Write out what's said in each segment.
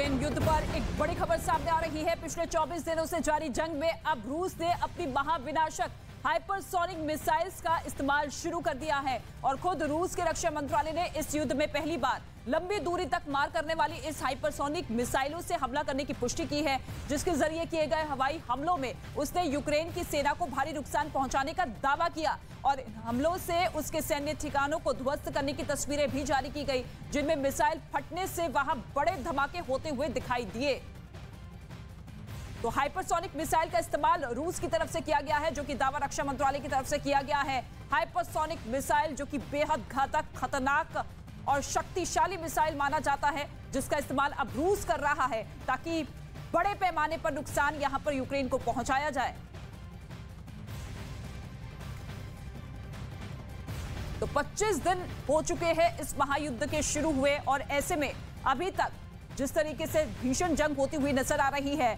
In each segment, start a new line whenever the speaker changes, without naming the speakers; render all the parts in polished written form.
Ukraine युद्ध पर एक बड़ी खबर सामने आ रही है। पिछले 24 दिनों से जारी जंग में अब रूस ने अपनी महाविनाशक हाइपरसोनिक मिसाइल्स का इस्तेमाल शुरू कर दिया है और खुद रूस के रक्षा मंत्रालय ने इस युद्ध में पहली बार लंबी दूरी तक मार करने वाली इस हाइपरसोनिक मिसाइलों से हमला करने की पुष्टि की है, जिसके जरिए किए गए हवाई हमलों में उसने यूक्रेन की सेना को भारी नुकसान पहुंचाने का दावा किया और हमलों से उसके सैन्य ठिकानों को ध्वस्त करने की तस्वीरें भी जारी की गई, जिनमें मिसाइल फटने से वहां बड़े धमाके होते हुए दिखाई दिए। तो हाइपरसोनिक मिसाइल का इस्तेमाल रूस की तरफ से किया गया है, जो कि दावा रक्षा मंत्रालय की तरफ से किया गया है। हाइपरसोनिक मिसाइल जो कि बेहद घातक, खतरनाक और शक्तिशाली मिसाइल माना जाता है, जिसका इस्तेमाल अब रूस कर रहा है ताकि बड़े पैमाने पर नुकसान यहां पर यूक्रेन को पहुंचाया जाए। तो 25 दिन हो चुके हैं इस महायुद्ध के शुरू हुए और ऐसे में अभी तक जिस तरीके से भीषण जंग होती हुई नजर आ रही है,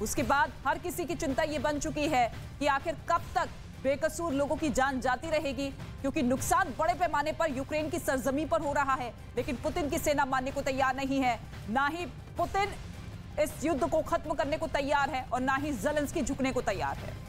उसके बाद हर किसी की चिंता ये बन चुकी है कि आखिर कब तक बेकसूर लोगों की जान जाती रहेगी, क्योंकि नुकसान बड़े पैमाने पर यूक्रेन की सरजमीं पर हो रहा है। लेकिन पुतिन की सेना मानने को तैयार नहीं है, ना ही पुतिन इस युद्ध को खत्म करने को तैयार है और ना ही ज़ेलेंस्की झुकने को तैयार है।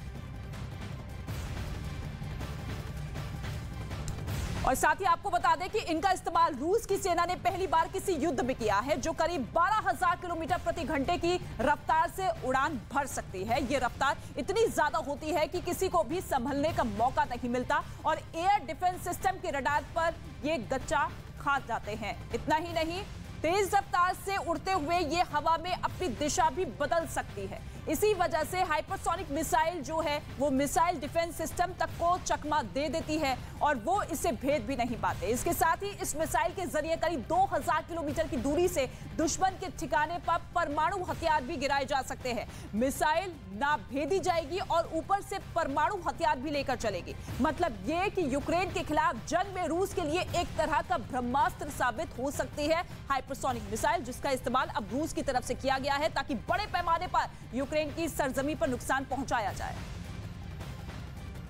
और साथ ही आपको बता दें कि इनका इस्तेमाल रूस की सेना ने पहली बार किसी युद्ध में किया है, जो करीब 12,000 किलोमीटर प्रति घंटे की रफ्तार से उड़ान भर सकती है। ये रफ्तार इतनी ज्यादा होती है कि किसी को भी संभलने का मौका नहीं मिलता और एयर डिफेंस सिस्टम के रडार पर ये गच्चा खा जाते हैं। इतना ही नहीं, तेज रफ्तार से उड़ते हुए ये हवा में अपनी दिशा भी बदल सकती है। इसी वजह से हाइपरसोनिक मिसाइल जो है वो मिसाइल डिफेंस सिस्टम तक को चकमा दे देती है और वो इसे भेद भी नहीं पाते। इसके साथ ही इस मिसाइल के जरिए करीब 2000 किलोमीटर की दूरी से दुश्मन के ठिकाने पर परमाणु हथियार भी गिराए जा सकते हैं। मिसाइल ना भेदी जाएगी और ऊपर से परमाणु हथियार भी लेकर चलेगी। मतलब ये कि यूक्रेन के खिलाफ जंग में रूस के लिए एक तरह का ब्रह्मास्त्र साबित हो सकती है हाइपरसोनिक मिसाइल, जिसका इस्तेमाल अब रूस की तरफ से किया गया है ताकि बड़े पैमाने पर यूक्रेन की सरजमी पर नुकसान पहुंचाया जाए,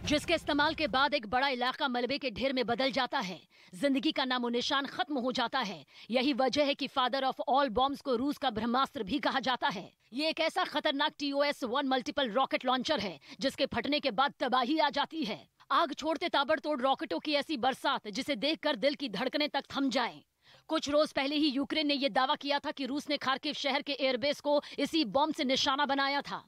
जिसके इस्तेमाल के बाद एक बड़ा इलाका मलबे के ढेर में बदल जाता है। जिंदगी का नामो निशान खत्म हो जाता है। यही वजह है कि फादर ऑफ ऑल बॉम्ब्स को रूस का ब्रह्मास्त्र भी कहा जाता है। ये एक ऐसा खतरनाक TOS-1 मल्टीपल रॉकेट लॉन्चर है जिसके फटने के बाद तबाही आ जाती है। आग छोड़ते ताबड़तोड़ रॉकेटों की ऐसी बरसात जिसे देखकर दिल की धड़कनें तक थम जाएं। कुछ रोज पहले ही यूक्रेन ने यह दावा किया था कि रूस ने खार्किव शहर के एयरबेस को इसी बम से निशाना बनाया था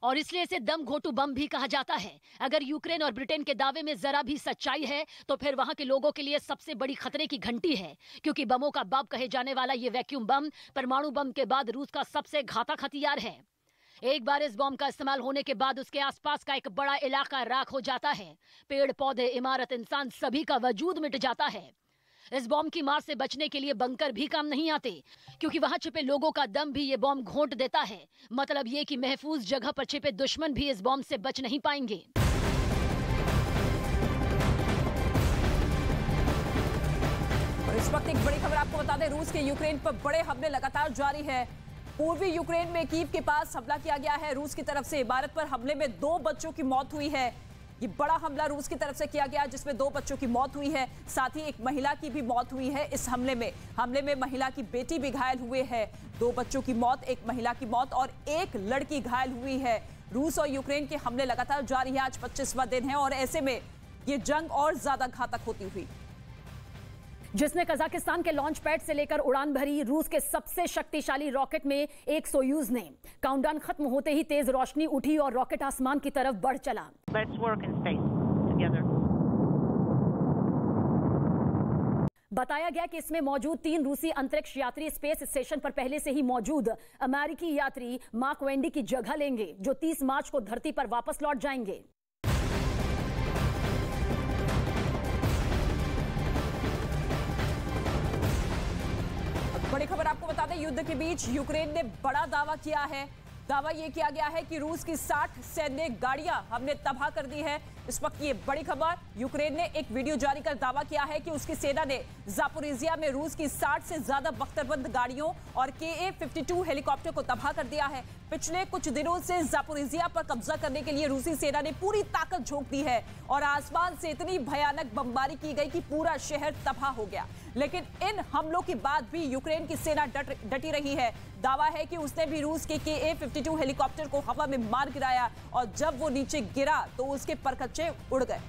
और इसलिए इसे दम घोटू बम भी कहा जाता है। अगर यूक्रेन और ब्रिटेन के दावे में जरा भी सच्चाई है तो फिर वहां के लोगों के लिए सबसे बड़ी खतरे की घंटी है, क्योंकि बमों का बाप कहे जाने वाला ये वैक्यूम बम परमाणु बम के बाद रूस का सबसे घातक हथियार है। एक बार इस बम का इस्तेमाल होने के बाद उसके आसपास का एक बड़ा इलाका राख हो जाता है। पेड़ पौधे, इमारत, इंसान सभी का वजूद मिट जाता है। इस बॉम्ब की मार से बचने के लिए बंकर भी काम नहीं आते, क्योंकि वहां छिपे लोगों का दम भी ये बॉम्ब घोंट देता है। मतलब ये कि महफूज जगह पर छिपे दुश्मन भी इस बॉम्ब से बच नहीं पाएंगे।
और इस वक्त एक बड़ी खबर आपको बता दें, रूस के यूक्रेन पर बड़े हमले लगातार जारी है। पूर्वी यूक्रेन में कीव के पास हमला किया गया है रूस की तरफ से। इमारत पर हमले में 2 बच्चों की मौत हुई है। ये बड़ा हमला रूस की तरफ से किया गया, जिसमें 2 बच्चों की मौत हुई है। साथ ही एक महिला की भी मौत हुई है इस हमले में महिला की बेटी भी घायल हुए है। 2 बच्चों की मौत, एक महिला की मौत और एक लड़की घायल हुई है। रूस और यूक्रेन के हमले लगातार जारी है। आज 25वां दिन है और ऐसे में ये जंग और ज्यादा घातक होती हुई,
जिसने कजाकिस्तान के लॉन्च पैड से लेकर उड़ान भरी। रूस के सबसे शक्तिशाली रॉकेट में एक सोयूज ने काउंटडाउन खत्म होते ही तेज रोशनी उठी और रॉकेट आसमान की तरफ बढ़ चला।
Let's work in space together.
बताया गया कि इसमें मौजूद 3 रूसी अंतरिक्ष यात्री स्पेस स्टेशन पर पहले से ही मौजूद अमेरिकी यात्री मार्क वेंडी की जगह लेंगे, जो 30 मार्च को धरती पर वापस लौट जाएंगे।
बड़ी खबर आपको बता दें, युद्ध के बीच यूक्रेन ने बड़ा दावा किया है। दावा यह किया गया है कि रूस की 60 सैन्य गाड़ियां हमने तबाह कर दी है। इस वक्त ये बड़ी खबर, यूक्रेन ने एक वीडियो जारी कर दावा किया है कि उसकी सेना ने जापोरिजिया में रूस की 60 से ज्यादा बख्तरबंद गाड़ियों और KA-52 हेलीकॉप्टर को तबाह कर दिया है। पिछले कुछ दिनों से जापोरिजिया पर कब्जा करने के लिए रूसी सेना ने पूरी ताकत झोंक दी है और आसमान से इतनी भयानक बमबारी की गई कि पूरा शहर तबाह हो गया। लेकिन इन हमलों के बाद भी यूक्रेन की सेना डटी रही है। दावा है कि उसने भी रूस के KA-52 हेलीकॉप्टर को हवा में मार गिराया और जब वो नीचे गिरा तो उसके परखच्चे उड़ गए।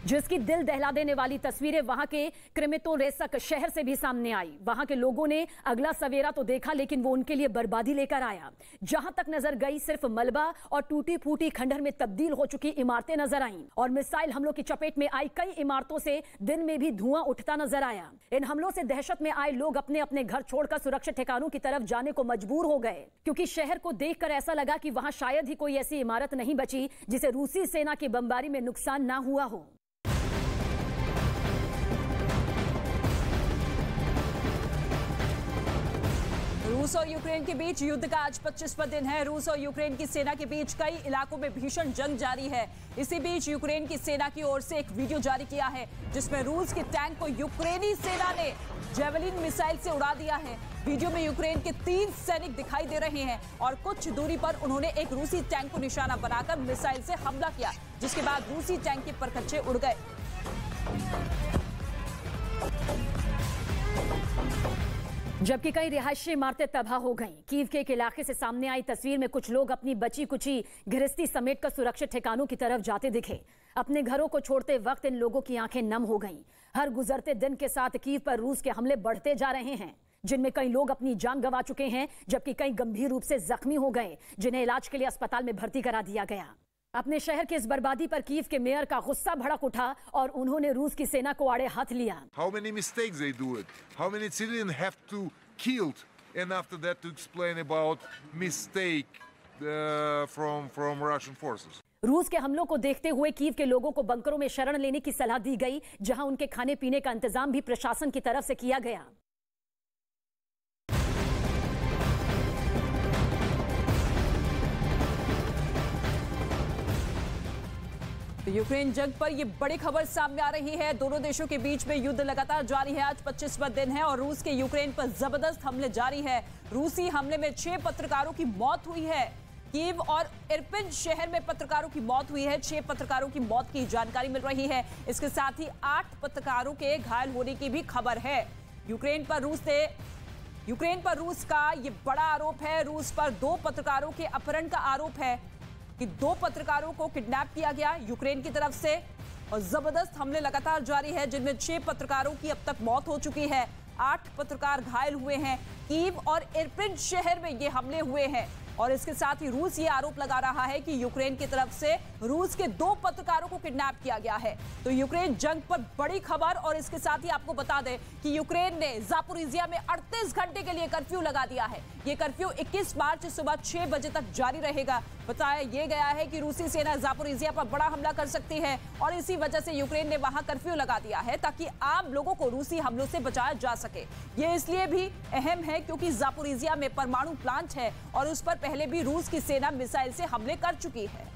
जिसकी दिल दहला देने वाली तस्वीरें वहां के क्रेमेटोरेस्क शहर से भी सामने आई। वहां के लोगों ने अगला सवेरा तो देखा, लेकिन वो उनके लिए बर्बादी लेकर आया। जहां तक नजर गई सिर्फ मलबा और टूटी फूटी खंडहर में तब्दील हो चुकी इमारतें नजर आईं और मिसाइल हमलों की चपेट में आई कई इमारतों से दिन में भी धुआं उठता नजर आया। इन हमलों से दहशत में आए लोग अपने अपने घर छोड़कर सुरक्षित ठिकानों की तरफ जाने को मजबूर हो गए, क्योंकि शहर को देखकर ऐसा लगा कि वहां शायद ही कोई ऐसी इमारत नहीं बची जिसे रूसी सेना की बमबारी में नुकसान ना हुआ हो।
रूस और यूक्रेन के बीच युद्ध का आज 25वां दिन है। रूस और यूक्रेन की सेना के बीच कई इलाकों में भीषण जंग जारी है। इसी बीच यूक्रेन की सेना की ओर से एक वीडियो जारी किया है जिसमें रूस के टैंक को यूक्रेनी सेना ने जेवलिन मिसाइल से उड़ा दिया है। वीडियो में यूक्रेन के 3 सैनिक दिखाई दे रहे हैं और कुछ दूरी पर उन्होंने एक रूसी टैंक को निशाना बनाकर मिसाइल से हमला किया, जिसके बाद रूसी टैंक के परखच्चे उड़ गए।
जबकि कई रिहायशी इमारतें तबाह हो गईं। कीव के एक इलाके से सामने आई तस्वीर में कुछ लोग अपनी बची कुची गृहस्थी समेट कर सुरक्षित ठिकानों की तरफ जाते दिखे। अपने घरों को छोड़ते वक्त इन लोगों की आंखें नम हो गईं। हर गुजरते दिन के साथ कीव पर रूस के हमले बढ़ते जा रहे हैं, जिनमें कई लोग अपनी जान गंवा चुके हैं, जबकि कई गंभीर रूप से जख्मी हो गए, जिन्हें इलाज के लिए अस्पताल में भर्ती करा दिया गया। अपने शहर की इस बर्बादी पर कीव के मेयर का गुस्सा भड़क उठा और उन्होंने रूस की सेना को आड़े हाथ लिया।
How many mistakes they do it? How many civilians have to killed? And after that to explain about mistake from Russian forces.
रूस के हमलों को देखते हुए कीव के लोगों को बंकरों में शरण लेने की सलाह दी गई, जहां उनके खाने पीने का इंतजाम भी प्रशासन की तरफ से किया गया।
यूक्रेन जंग पर यह बड़ी खबर सामने आ रही है। दोनों देशों के बीच में युद्ध लगातार जारी है। आज 25वां दिन है और रूस के यूक्रेन पर जबरदस्त हमले जारी है। रूसी हमले में 6 पत्रकारों की मौत हुई है। कीव और इरपिन शहर में पत्रकारों की मौत हुई है। 6 पत्रकारों की मौत की जानकारी मिल रही है। इसके साथ ही 8 पत्रकारों के घायल होने की भी खबर है। यूक्रेन पर रूस का ये बड़ा आरोप है। रूस पर 2 पत्रकारों के अपहरण का आरोप है कि 2 पत्रकारों को किडनैप किया गया यूक्रेन की तरफ से और जबरदस्त हमले लगातार जारी है, जिनमें 6 पत्रकारों की अब तक मौत हो चुकी है। 8 पत्रकार घायल हुए हैं। कीव और इरपिन शहर में ये हमले हुए हैं और इसके साथ ही रूस ये आरोप लगा रहा है कि यूक्रेन की तरफ से रूस के 2 पत्रकारों को किडनैप किया गया है। तो यूक्रेन जंग पर बड़ी खबर। और इसके साथ ही आपको बता दें कि यूक्रेन ने जापोरिजिया में 38 घंटे के लिए कर्फ्यू लगा दिया है। ये कर्फ्यू 21 मार्च सुबह 6 बजे तक जारी रहेगा। बताया यह गया है कि रूसी सेना जापोरिजिया पर बड़ा हमला कर सकती है और इसी वजह से यूक्रेन ने वहां कर्फ्यू लगा दिया है ताकि आम लोगों को रूसी हमलों से बचाया जा सके। ये इसलिए भी अहम है क्योंकि जापोरिजिया में परमाणु प्लांट है और उस पर पहले भी रूस की सेना मिसाइल से हमले कर चुकी है।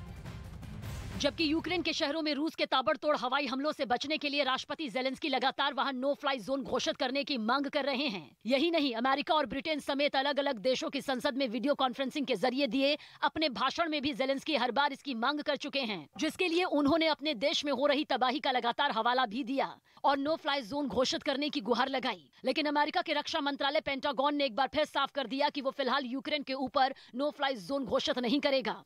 जबकि यूक्रेन के शहरों में रूस के ताबड़तोड़ हवाई हमलों से बचने के लिए राष्ट्रपति जेलेंस्की लगातार वहां नो फ्लाई जोन घोषित करने की मांग कर रहे हैं। यही नहीं, अमेरिका और ब्रिटेन समेत अलग अलग देशों की संसद में वीडियो कॉन्फ्रेंसिंग के जरिए दिए अपने भाषण में भी जेलेंस्की हर बार इसकी मांग कर चुके हैं, जिसके लिए उन्होंने अपने देश में हो रही तबाही का लगातार हवाला भी दिया और नो फ्लाई जोन घोषित करने की गुहार लगाई। लेकिन अमेरिका के रक्षा मंत्रालय पेंटागन ने एक बार फिर साफ कर दिया कि वो फिलहाल यूक्रेन के ऊपर नो फ्लाई जोन घोषित नहीं करेगा।